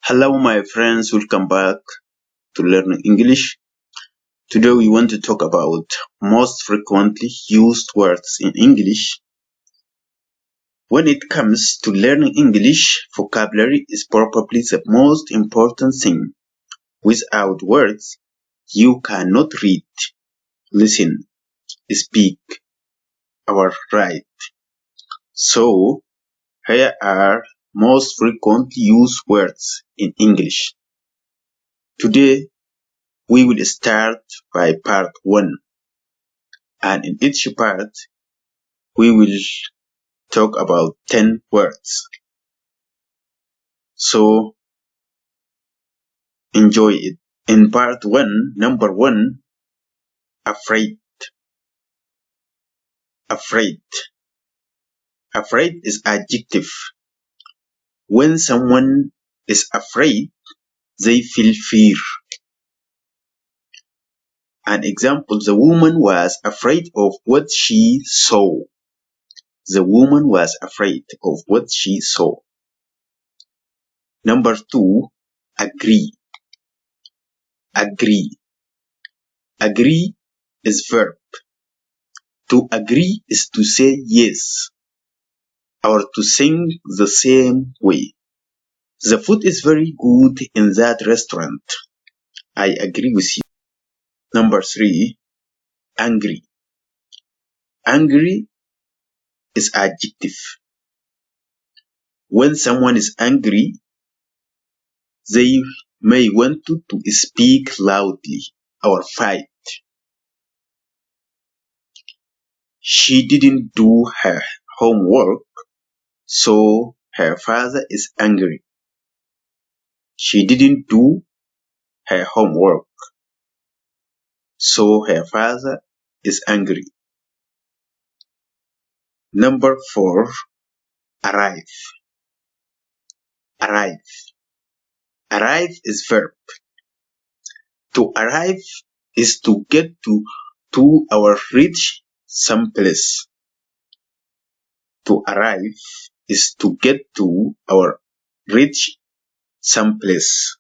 Hello, my friends. Welcome back to Learning English. Today, we want to talk about most frequently used words in English. When it comes to learning English, vocabulary is probably the most important thing. Without words, you cannot read, listen, speak, or write. So, here are most frequently used words in English. Today, we will start by part 1, and in each part, we will talk about 10 words. So, enjoy it. In part 1, number 1, afraid. Afraid. Afraid is adjective. When someone is afraid, they feel fear. An example, the woman was afraid of what she saw. The woman was afraid of what she saw. Number 2, agree. Agree. Agree is verb. To agree is to say yes, or to think the same way. The food is very good in that restaurant. I agree with you. Number 3, angry. Angry is adjective. When someone is angry, they may want to speak loudly or fight. She didn't do her homework, so her father is angry. She didn't do her homework, so her father is angry. Number 4, arrive. Arrive. Arrive is verb. To arrive is to get to or reach some place. To arrive is to get to or reach some place.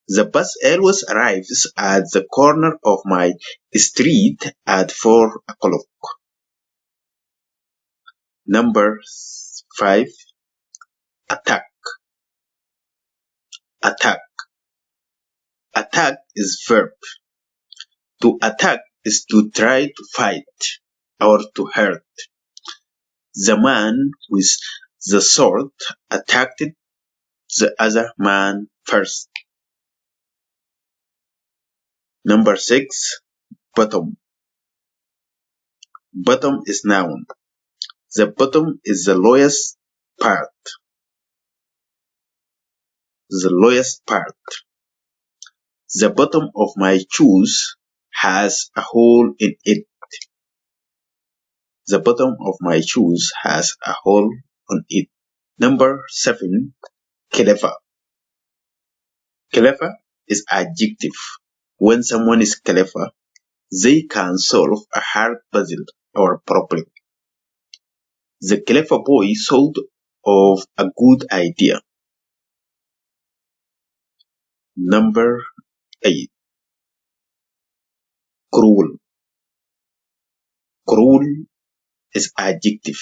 The bus always arrives at the corner of my street at 4 o'clock. Number 5, attack. Attack. Attack is verb. To attack is to try to fight or to hurt. The man with the sword attacked the other man first. Number 6, bottom. Bottom is noun. The bottom is the lowest part. The lowest part. The bottom of my shoes has a hole in it. The bottom of my shoes has a hole on it. Number 7, clever. Clever is adjective. When someone is clever, they can solve a hard puzzle or problem. The clever boy thought of a good idea. Number 8, cruel. Cruel is adjective.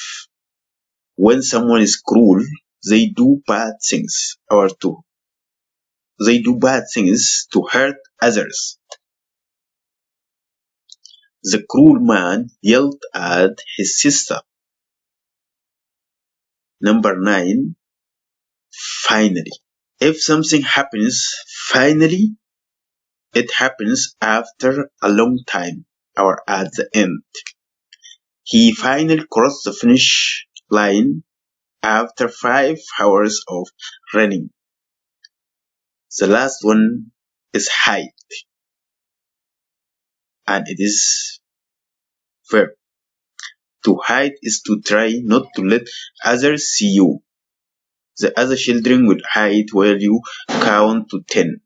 When someone is cruel, they do bad things to hurt others. The cruel man yelled at his sister. Number 9, finally. If something happens finally, it happens after a long time or at the end. He finally crossed the finish line after 5 hours of running. The last one is hide, and it is verb. To hide is to try not to let others see you. The other children will hide while you count to 10.